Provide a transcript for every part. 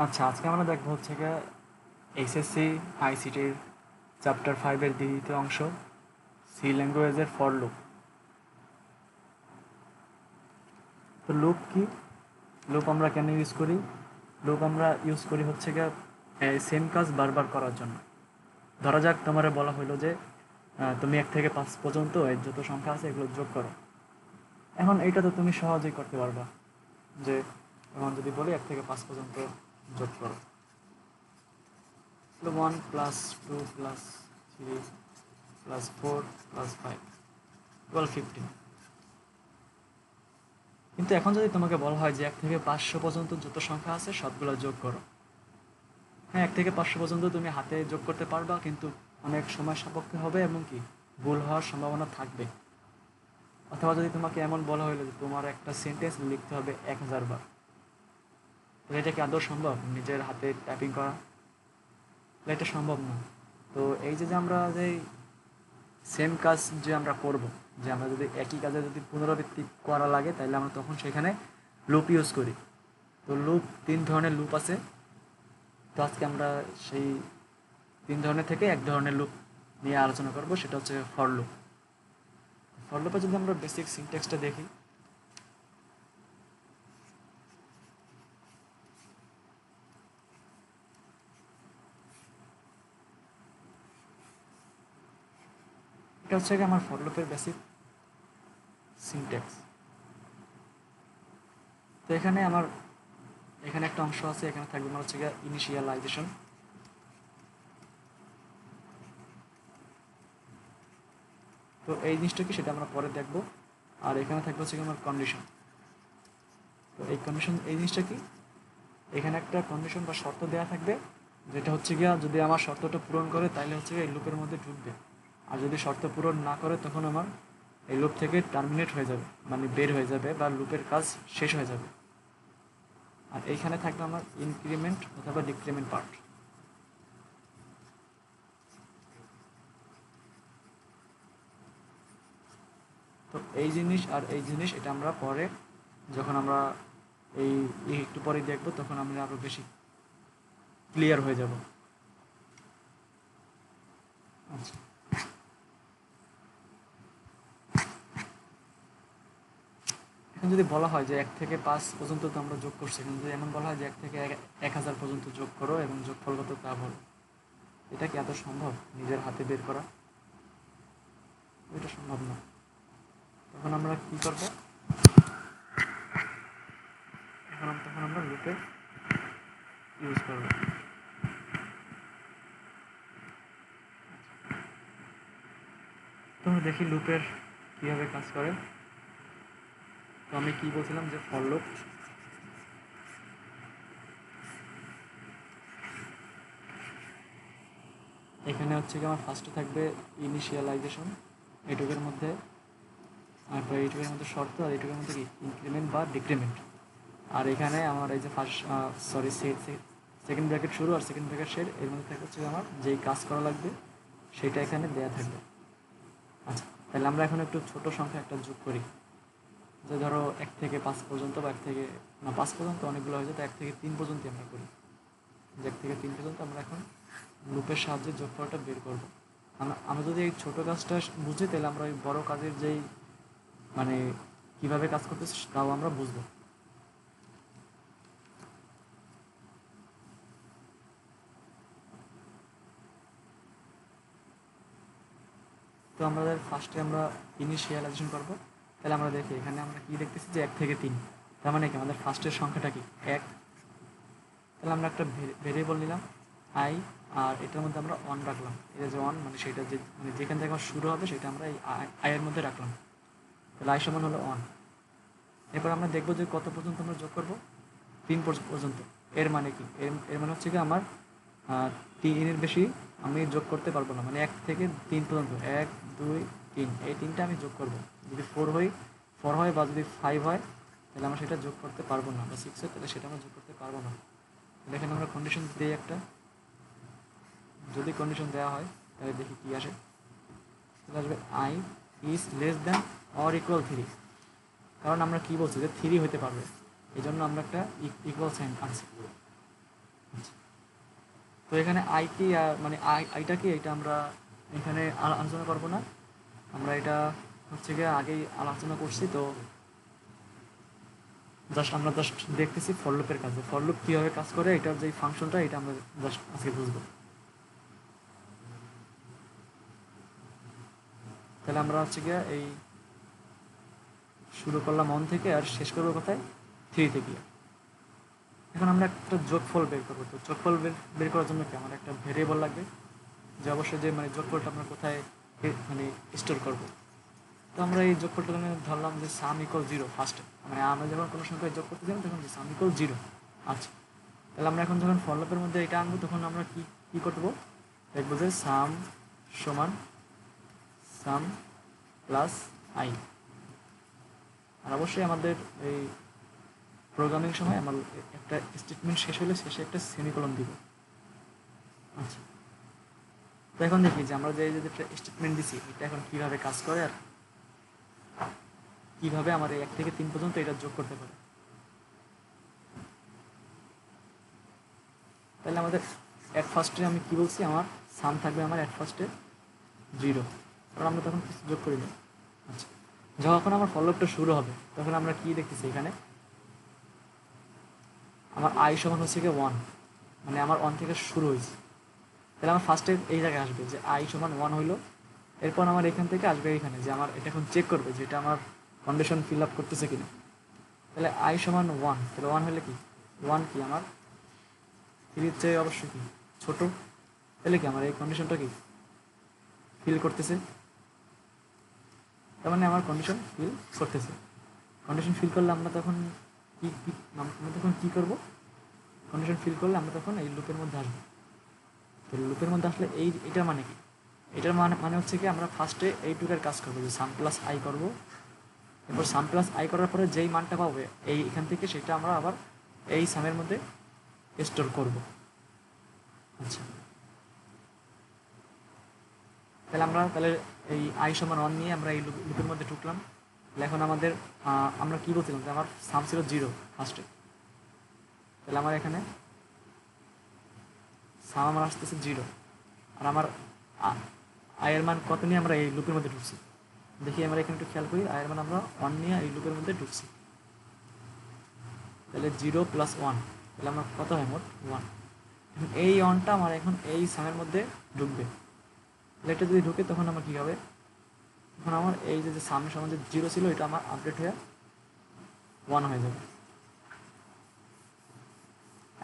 আচ্ছা, আজকে আমরা দেখবো হচ্ছে গিয়ে এইচএসসি আইসিটির চ্যাপ্টার 5-এর দ্বিতীয় অংশ, সি ল্যাঙ্গুয়েজের ফর লুপ। তো লুপ কি? লুপ আমরা কেন ইউজ করি? লুপ আমরা ইউজ করি হচ্ছে গিয়ে সেম কাজ বারবার করার জন্য। ধরা যাক তোমার বলা হলো যে তুমি 1 থেকে 5 পর্যন্ত এর যত সংখ্যা আছে এগুলো যোগ করো। এখন এইটা তো তুমি সহজেই করতে পারবা, যে এখন যদি বলি 1 থেকে 5 পর্যন্ত যোগ করো, 1+2+3+4+5 = 15। কিন্তু এখন যদি তোমাকে বলা হয় যে 1 থেকে 500 পর্যন্ত যত সংখ্যা আছে সবগুলো যোগ করো, হ্যাঁ, 1 থেকে 500 পর্যন্ত তুমি হাতে যোগ করতে পারবা, কিন্তু অনেক সময় সাপেক্ষ হবে এবং কি ভুল হওয়ার সম্ভাবনা থাকবে। অথবা যদি তোমাকে এমন বলা হলো যে তোমার একটা সেন্টেন্স লিখতে হবে 1000 বার, তো এটা কি আদৌ সম্ভব নিজের হাতে টাইপিং করা? এটা সম্ভব না। তো এই যে যে আমরা যে সেম কাজ যে আমরা করব, যে আমরা যদি একই কাজে যদি পুনরাবৃত্তি করা লাগে তাহলে আমরা তখন সেখানে লুপ ইউজ করি। তো লুপ 3 ধরনের লুপ আছে। তো আজকে আমরা সেই 3 ধরনের থেকে এক ধরনের লুপ নিয়ে আলোচনা করব, সেটা হচ্ছে ফর লুপ। ফর লুপে যদি আমরা বেসিক সিনট্যাক্সটা দেখি, এটা হচ্ছে কি আমার ফর লুপের বেসিক সিনট্যাক্স। তো এখানে একটা অংশ আছে, এখানে থাকবে আমার হচ্ছে গিয়ে ইনিশিয়ালাইজেশন। তো এই জিনিসটা কি সেটা আমরা পরে দেখব। আর এখানে থাকবে হচ্ছে আমার কন্ডিশন। তো এই জিনিসটা কি, এখানে একটা কন্ডিশন বা শর্ত দেওয়া থাকবে, যেটা হচ্ছে গিয়া যদি আমার শর্তটা পূরণ করে তাহলে হচ্ছে এই লুপের মধ্যে ঢুকবে, আর যদি শর্ত পূরণ না করে তখন আমার এই লুপ থেকে টার্মিনেট হয়ে যাবে, মানে বের হয়ে যাবে বা লুপের কাজ শেষ হয়ে যাবে। আর এইখানে থাকবে আমার ইনক্রিমেন্ট অথবা ডিক্রিমেন্ট পার্ট। তো এই জিনিস আর এই জিনিস এটা আমরা পরে যখন আমরা এই একটু পরে দেখবো তখন আমরা আরো বেশি ক্লিয়ার হয়ে যাব। আচ্ছা, এখন যদি বলা হয় যে 1 থেকে 5 পর্যন্ত তো আমরা যোগ করছি, এখন যদি এমন বলা হয় যে 1 থেকে 1000 পর্যন্ত যোগ করো এবং যোগফল কত তা বলো, এটা কি এত সম্ভব নিজের হাতে বের করা? এটা সম্ভব না। তখন আমরা কি করব? তখন আমরা লুপে ইউজ করব। তো আমরা দেখি লুপের কিভাবে কাজ করে। তো আমি কি বলছিলাম যে ফর লুপ, এখানে হচ্ছে কি আমার ফার্স্টে থাকবে ইনিশিয়ালাইজেশন, এইটুকের মধ্যে, আর এইটুকের মধ্যে শর্ত, আর এইটুকের মধ্যে কি ইনক্রিমেন্ট বা ডিক্রিমেন্ট। আর এখানে আমার এই যে ফার্স্ট সেকেন্ড ব্র্যাকেট শুরু আর সেকেন্ড ব্র্যাকেট শেড, এর মধ্যে থাকে হচ্ছে আমার যেই কাজ করা লাগবে সেটা এখানে দেয়া থাকবে। আচ্ছা, তাহলে আমরা এখন একটু ছোট সংখ্যা একটা যোগ করি, যে ধরো 1 থেকে 5 পর্যন্ত, বা 5 পর্যন্ত অনেকগুলো হয়ে যায়, তো 1 থেকে 3 পর্যন্ত আমরা করি। যে 1 থেকে 3 পর্যন্ত আমরা এখন লুপের সাহায্যে যোগফলটা বের করব। আমরা যদি এই ছোট কাজটা বুঝি তাহলে আমরা ওই বড় কাজের যেই মানে কিভাবে কাজ করতেছে তাও আমরা বুঝবো। তো আমাদের ফার্স্টে আমরা ইনিশিয়ালাইজেশন করব। তাহলে আমরা দেখি এখানে আমরা কি দেখতেছি যে 1 থেকে 3, তার মানে কি আমাদের ফার্স্টের সংখ্যাটা কি 1। তাহলে আমরা একটা ভেরিয়েবল নিলাম আই, আর এটার মধ্যে আমরা অন রাখলাম। এটা যে অন মানে সেটা যে মানে যেখান থেকে আমার শুরু হবে সেটা আমরা এই আয়ের মধ্যে রাখলাম। তাহলে আই সমান হলো অন। এরপর আমরা দেখবো যে কত পর্যন্ত আমরা যোগ করব, 3 পর্যন্ত। এর মানে কি, এর মানে হচ্ছে কি আমার 3-এর বেশি আমি যোগ করতে পারবো না, মানে 1 থেকে 3 পর্যন্ত, 1, 2, 3, এই তিনটা আমি যোগ করব। যদি 4 হয় বা যদি 5 হয় তাহলে আমরা সেটা যোগ করতে পারবো না, বা 6 হয় তাহলে সেটা আমরা যোগ করতে পারবো না। দেখেন আমরা কন্ডিশন দিই একটা, যদি কন্ডিশন দেওয়া হয় তাহলে দেখি কি আসে। তাহলে আসবে I is less than or equal 3, কারণ আমরা কি বলছি যে 3 হতে পারবে, এই জন্য আমরা একটা ইকুয়াল সাইন আনছি। তো এখানে আই কি মানে আইটা কি এটা আমরা এখানে আলোচনা করবো না, আমরা এটা হচ্ছে গিয়ে আগেই আলোচনা করছি। তো আমরা জাস্ট দেখতেছি ফর লুপের কাজে, ফর লুপ কীভাবে কাজ করে, এটার যে ফাংশনটা এটা আমরা জাস্ট আজকে বুঝবো। তাহলে আমরা হচ্ছে গিয়ে এই শুরু করলাম 1 থেকে আর শেষ করবো কোথায়, 3 থেকে। এখন আমরা একটা যোগফল বের করবো। তো যোগফল বের করার জন্য কি আমার একটা ভেরিয়েবল লাগবে, যে অবশ্যই যে মানে যোগফলটা আমরা কোথায় মানে স্টোর করবো। তো আমরা এই যোগফলটা ধরলাম যে সাম ইকুয়াল 0 ফার্স্টে, মানে আমরা যখন কোনো সংখ্যায় যোগ করতে যাবো তখন যে সাম ইকুয়াল 0। আচ্ছা, তাহলে আমরা এখন যখন ফর লুপের মধ্যে এটা আনবো তখন আমরা কি কি করবো, দেখবো যে সাম সমান সাম প্লাস আই। আর অবশ্যই আমাদের এই প্রোগ্রামিং সময় আমার একটা স্টেটমেন্ট শেষ হলে শেষে একটা সেমিকোলন দিব। আচ্ছা, তো এখন দেখি যে আমরা যে স্টেটমেন্ট দিছি এটা এখন কিভাবে কাজ করে আর কিভাবে আমার 1 থেকে 3 পর্যন্ত এটা যোগ করতে পারে। তাহলে আমাদের অ্যাট ফার্স্টে আমি কি বলছি, আমার সাম থাকবে আমার অ্যাট ফার্স্টে 0, কারণ আমরা তখন কিছু যোগ করি না। আচ্ছা, যখন আমার ফলোআপটা শুরু হবে তখন আমরা কি দেখতেছি, এখানে আমার আই সমান হচ্ছে গিয়ে 1, মানে আমার 1 থেকে শুরু হয়েছে। তাহলে আমার ফার্স্টে এই জায়গায় আসবে যে আই সমান 1 হইলো, এরপর আমার এখান থেকে আসবে এখানে যে আমার এটা এখন চেক করবে যে এটা আমার কন্ডিশন ফিল আপ করতেছে কিনা। তাহলে আই সমান 1, তাহলে 1 হলে কি 1 কি আমার 3 চেয়ে অবশ্যই কি ছোট, তাহলে কি আমার এই কন্ডিশনটা কি ফিল করতেছে, তার মানে আমার কন্ডিশন ফিল করতেছে। কন্ডিশন ফিল করলে আমরা তখন আমরা তখন কী করবো, কন্ডিশন ফিল করলে আমরা তখন এই লুপের মধ্যে আসবো। তো লুপের মধ্যে আসলে এটার মানে কি, এটার মানে হচ্ছে কি আমরা ফার্স্টে এইটুকের কাজ করবো, যে সাম প্লাস আই করবো, এরপর সাম প্লাস আই করার পরে যেই মানটা পাবে এখান থেকে সেটা আমরা আবার এই সামের মধ্যে স্টোর করব। আচ্ছা, তাহলে এই আই সমান 1 নিয়ে আমরা এই লুপের মধ্যে ঢুকলাম। তাহলে এখন আমাদের আমরা কি বলছিলাম যে আমার সাম ছিল 0 ফার্স্টে, তাহলে আমার এখানে সাম আমার আসতেছে 0, আর আমার আয়ের মান কত নিয়ে আমরা এই লুপের মধ্যে ঢুকছি, দেখি আমরা এখানে একটু খেয়াল করি, আয়ের মান আমরা 1 নিয়ে এই লুপের মধ্যে ঢুকছি। তাহলে 0 প্লাস 1, তাহলে আমার কত হয় মোট 1। এখন এই 1টা আমার এখন এই সামের মধ্যে ঢুকবে, তাহলে এটা যদি ঢুকে তখন আমার কী হবে, তখন আমার এই যে সামের সমান যে 0 ছিল এটা আমার আপডেট হয়ে 1 হয়ে যাবে।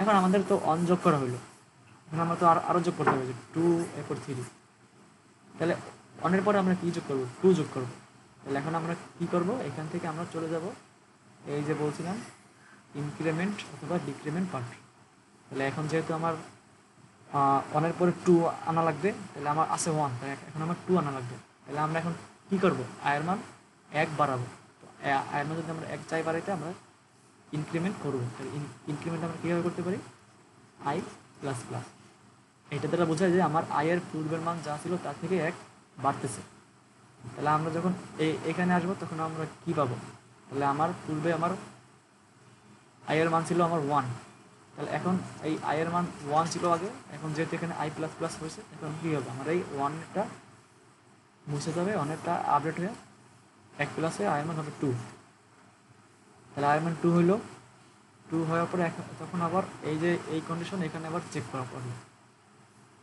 এখন আমাদের তো অন যোগ করা হলো, এখন আমরা তো আরও যোগ করতে হবে যে 2 এরপর 3, তাহলে অনের পরে আমরা কী যোগ করবো, 2 যোগ করবো। তাহলে এখন আমরা কী করব, এখান থেকে আমরা চলে যাব এই যে বলছিলাম ইনক্রিমেন্ট অথবা ডিক্রিমেন্ট পার্ট। তাহলে এখন যেহেতু আমার 1-এর পরে 2 আনা লাগবে, তাহলে আমার আছে 1, তাই এখন আমার 2 আনা লাগবে। তাহলে আমরা এখন কী করব, আয়ের মান 1 বাড়াবো। তো আয়ের মান যদি আমরা 1 চাই বাড়াইতে আমরা ইনক্রিমেন্ট করবো। তাহলে ইনক্রিমেন্ট আমরা কীভাবে করতে পারি, আই প্লাস প্লাস, এটা দ্বারা বোঝায় যে আমার আয়ের পূর্বের মান যা ছিল তার থেকে 1 বাড়তেছে। তাহলে আমরা যখন এখানে আসবো তখন আমরা কি পাবো, তাহলে আমার পূর্বে আমার আয়ের মান ছিল আমার 1, তাহলে এখন এই আয়ের মান 1 ছিল আগে, এখন যেহেতু এখানে আই প্লাস প্লাস হয়েছে এখন কী হবে, আমার এই 1টা মুছে যাবে, অনেকটা আপডেট হয়ে 1 প্লাস হয়ে আয়ের মান হবে 2। তাহলে আয়ের মান 2 হইলো, 2 হওয়ার পরে তখন আবার এই যে এই কন্ডিশন এখানে আবার চেক করা পড়বে।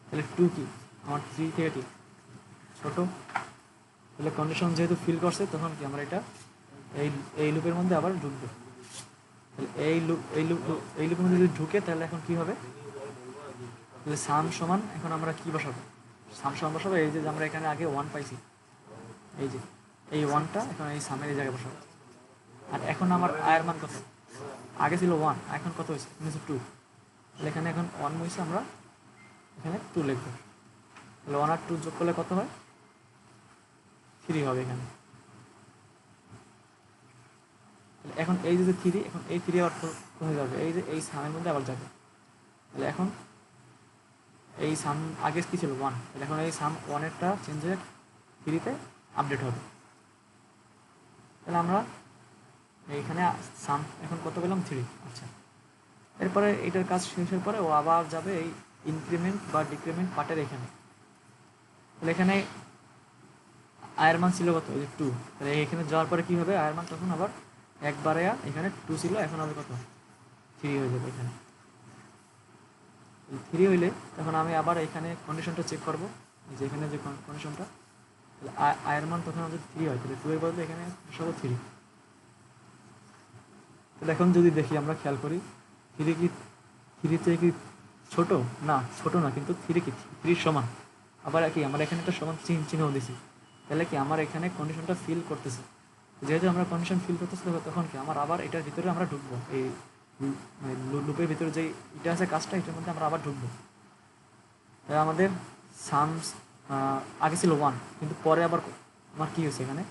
তাহলে 2 কি আমার 3 থেকে কি ছোটো, তাহলে কন্ডিশন যেহেতু ফিল করছে তখন কি আমরা এটা এই লুপের মধ্যে আবার ঢুকবে। তাহলে এই লুপের মধ্যে যদি ঢুকে তাহলে এখন কি হবে, তাহলে সাম সমান এখন আমরা কি বসাবো, সাম সমান বসাবো এই যে আমরা এখানে আগে 1 পাইছি, এই যে এই 1টা এখন এই সামের এই জায়গায় বসাবো। আর এখন আমার আয়ের মান কত, আগে ছিল 1, এখন কত হয়েছে 2, তাহলে এখানে এখন 1 হয়েছে, আমরা এখানে 2 লিখবো। তাহলে 1 আর 2 যোগ করলে কত হয়, 3 হবে এখানে। এখন এই যে 3, এখন এই 3 আবার কোথায় যাবে, এই যে এই সামের মধ্যে আবার যাবে। তাহলে এখন এই সাম আগে কি ছিল 1, তাহলে এখন এই সাম 1-এরটা চেঞ্জ হয়ে 3-তে আপডেট হবে। তাহলে আমরা এইখানে সাম এখন কত পেলাম 3। আচ্ছা, এরপরে এটার কাজ শেষের পরে ও আবার যাবে এই ইনক্রিমেন্ট বা ডিক্রিমেন্ট পার্টের এখানে। তাহলে এখানে আয়ের মান ছিল কত, এই যে 2। তাহলে এখানে যাওয়ার পরে কী হবে, আয়ের মান তখন আবার একবারে এখানে 2 ছিল, এখন হবে কত, 3 হয়ে যাবে এখানে। 3 হইলে তখন আমি আবার এখানে কন্ডিশনটা চেক করবো, যে এখানে যে কন্ডিশনটা, তাহলে আয়ের মান তখন যদি 3 হয় তাহলে 2 এর বদলে এখানে সব 3। তাহলে এখন যদি দেখি আমরা খেয়াল করি 3 কি 3 থেকে কি ছোট না, ছোট না, কিন্তু 3 কি 3 সমান। আবার কি আমরা এখানে একটা সমান চিহ্ন দিছি, তাহলে কি আমার এখানে কন্ডিশনটা ফিল করতেছে। যেহেতু আমরা কন্ডিশন ফিল করতেছি তখন কি আমার আবার এটার ভিতরে আমরা ঢুকবো, এই মানে লুপের ভিতরে যে এটা আছে কাজটা, এটার মধ্যে আমরা আবার ঢুকবো। তাই আমাদের সামস আগে ছিল 1, কিন্তু পরে আবার আমার কী হয়েছে এখানে,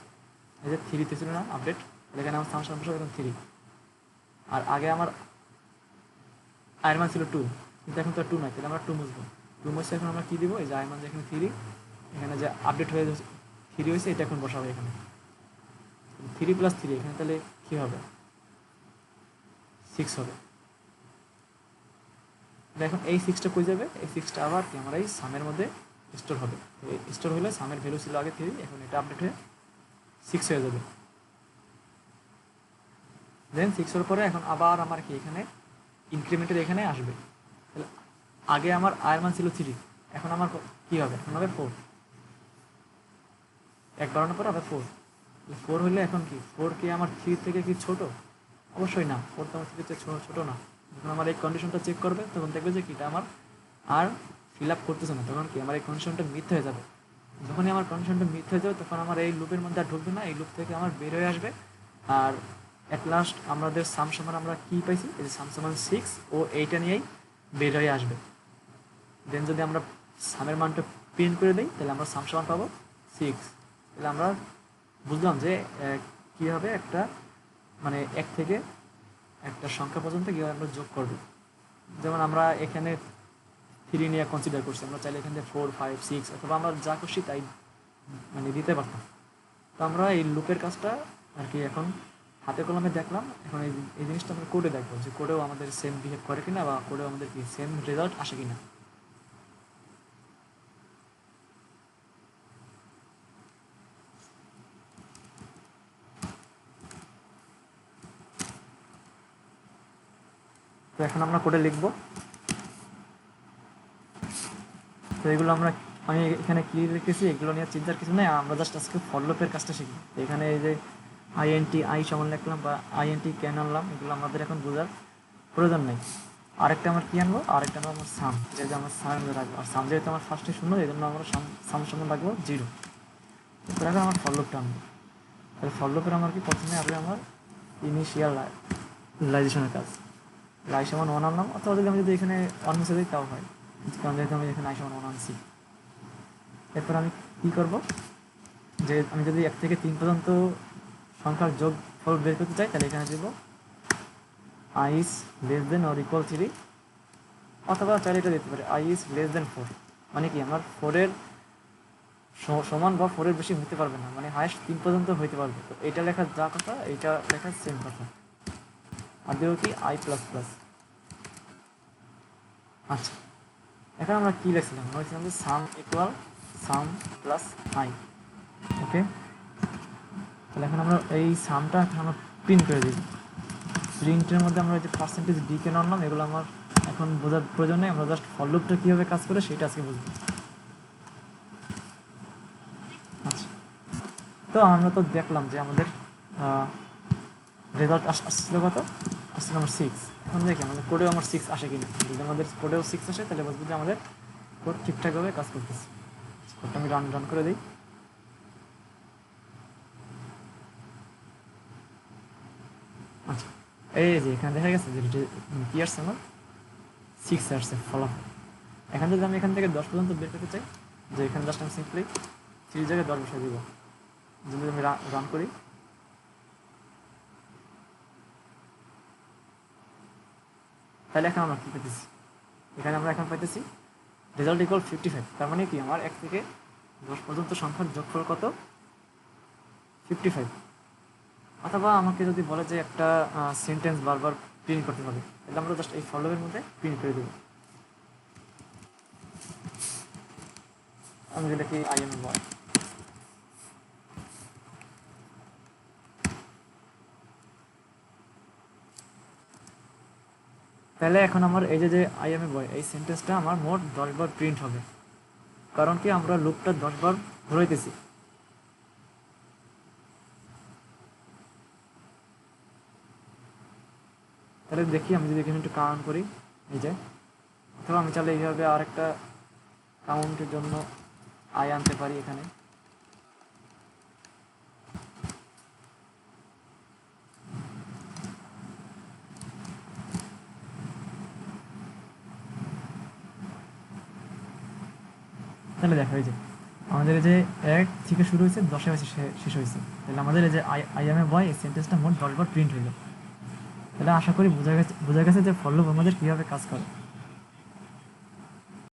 এই যে 3-তে ছিল না আপডেট, এখানে আমার সামস বসে এখন 3। আর আগে আমার আয়ের মান ছিল 2, কিন্তু এখন তো 2 নাই, তাহলে আমরা 2 মুছবো। 2 মুছতে এখন আমরা কী দিব, এই যে আয়ের মান যে এখানে 3, এখানে যে আপডেট হয়ে 3 হয়েছে, এটা এখন বসাবো এখানে 3 + 3, এখানে তাহলে কী হবে, 6 হবে। এখন এই 6টা কই যাবে, এই 6টা আবার কি আমার এই সামের মধ্যে স্টোর হবে। স্টোর হলে সামের ভ্যালু ছিল আগে 3, এখন এটা আপডেট হয়ে 6 হয়ে যাবে। দেন 6 এর পরে এখন আবার আমার কি এখানে ইনক্রিমেন্টের এখানে আসবে। তাহলে আগে আমার আয়ের মান ছিল 3, এখন আমার কি হবে, এখন হবে 4। এক বাড়ানোর পরে আবার 4। 4 হলে এখন কি 4 কি আমার 3 থেকে কি ছোট, অবশ্যই না, 4 তো আমার 3 থেকে ছোট না। যখন আমার এই কন্ডিশনটা চেক করবে তখন দেখবে যে কিটা আমার আর ফিল আপ করতেছে না, তখন কি আমার এই কন্ডিশনটা মিথ্যা হয়ে যাবে। যখনই আমার কন্ডিশনটা মিথ্যা হয়ে যাবে তখন আমার এই লুপের মধ্যে আর ঢুকবে না, এই লুপ থেকে আমার বের হয়ে আসবে। আর অ্যাট লাস্ট আমাদের সাম সমান আমরা কী পাইছি, এই যে সাম সমান 6, ও এইটা নিয়েই বের হয়ে আসবে। দেন যদি আমরা সামের মানটা প্রিন্ট করে দিই তাহলে আমরা সাম সমান পাবো 6। তাহলে আমরা বুঝলাম যে কীভাবে একটা মানে 1 থেকে একটা সংখ্যা পর্যন্ত কীভাবে আমরা যোগ করবো। যেমন আমরা এখানে 3 নিয়ে কনসিডার করছি, আমরা চাইলে এখান থেকে 4, 5, 6 অথবা আমরা যা খুশি তাই মানে দিতে পারতাম। তো আমরা এই লুপের কাজটা আর কি এখন হাতে কলমে দেখলাম, এখন এই জিনিসটা আমরা কোডে দেখবো যে কোডেও আমাদের সেম বিহেভ করে কিনা, বা কোডেও আমাদের কি সেম রেজাল্ট আসে কিনা। তো এখন আমরা কোডে লিখব। তো এগুলো আমি এখানে কি লিখেছি এগুলো নিয়ে চিন্তার কিছু নেই, আমরা জাস্ট আজকে ফর লুপের কাজটা শিখি। এখানে এই যে আইএনটি আই সমান লিখলাম বা আইএনটি কেন আনলাম, এগুলো আমাদের এখন বোঝার প্রয়োজন নেই। আরেকটা আমার কী আনবো, আরেকটা আনবো আমার সাম, যেহেতু আমার সাম রাখবো, আর সাম যেহেতু আমার ফার্স্টে 0, এই জন্য আমরা সাম সমান রাখবো 0। এরপর এখন আমার ফর লুপটা আনবো। তাহলে ফর লুপের আমার কি প্রথমে আসবে আমার ইনিশিয়ালাইজেশনের কাজ, আই সমান 1 আনলাম, অথবা যদি আমি এখানে 1 মুছে দিই তাও হয়, কারণ যেহেতু আমি এখানে আই সমান 1 আনছি। এরপর আমি কী করবো, যে আমি যদি 1 থেকে 3 পর্যন্ত সংখ্যার যোগফল বের করতে চাই তাহলে এখানে দেবো i is less than or equal 3, অথবা চাইলে এটা দিতে পারে i is less than 4। মানে কি আমার 4-এর সমান বা 4-এর বেশি হতে পারবে না, মানে হায়েস্ট 3 পর্যন্ত হইতে পারবে। তো এটা লেখার যা কথা এইটা লেখার সেম কথা। আর দেবো কি i প্লাস প্লাস। আচ্ছা, এখন আমরা কী লিখছিলাম, আমরা লিখছিলাম যে sum equal sum plus I. Okay, তাহলে এখন আমরা এই সামটা এখন আমরা প্রিন্ট করে দিই। প্রিন্টের মধ্যে আমরা যে পার্সেন্টেজ ডি কেন আনলাম এগুলো আমার এখন বোঝার প্রয়োজন নেই, আমরা জাস্ট ফর লুপটা কীভাবে কাজ করে সেটা আজকে বুঝবো। আচ্ছা, তো আমরা তো দেখলাম যে আমাদের রেজাল্ট আসছিল কত, আসছিল আমার 6। এখন দেখি আমাদের কোডেও আমার 6 আসে কিনা। যদি আমাদের কোডেও 6 আসে তাহলে বুঝবো যে আমাদের কোড ঠিকঠাকভাবে কাজ করতেছে। কোডটা আমি রান করে দিই। আচ্ছা, এই যে এখানে দেখা গেছে যে কি আসছে আমার 6 আসছে ফলাফল। এখন যদি আমি এখান থেকে 10 পর্যন্ত বের করতে চাই, যে এখানে জাস্ট আমি সিম্পলি 3 জায়গায় 10 বসাই দিব। যদি আমি রান করি তাহলে এখন আমরা কী পেতেছি, এখানে আমরা এখন পাইতেছি রেজাল্ট ইকুয়াল 55। তার মানে কি আমার 1 থেকে 10 পর্যন্ত সংখ্যার যোগফল কত, 55। অথবা আমাকে যদি বলে যে একটা সেন্টেন্স বারবার প্রিন্ট করতে হবে। তাহলে আমরা জাস্ট এই ফর লুপের মধ্যে প্রিন্ট করে দেবো। আমি লিখি আই এম এ বয়। তাহলে এখন আমার এই যে আই এম এ বয় এই সেন্টেন্সটা আমার মোট 10 বার প্রিন্ট হবে, কারণ কি আমরা লুপটা 10 বার ঘুরাইতেছি। তাহলে দেখি আমি যদি এখানে একটু কাউন্ট করি, এই যে, অথবা আমি চাইলে এইভাবে আরেকটা কাউন্টের জন্য আই আনতে পারি এখানে। তাহলে দেখো এই যে আমাদের এই যে 1 থেকে শুরু হয়েছে 10-এ শেষ হয়েছে, তাহলে আমাদের এই যে আই এম এ বয় এই সেন্টেন্সটা মোট 10 বার প্রিন্ট হয়ে গেল। তাহলে আশা করি বোঝা গেছে যে ফর লুপ আমাদের কীভাবে কাজ করে।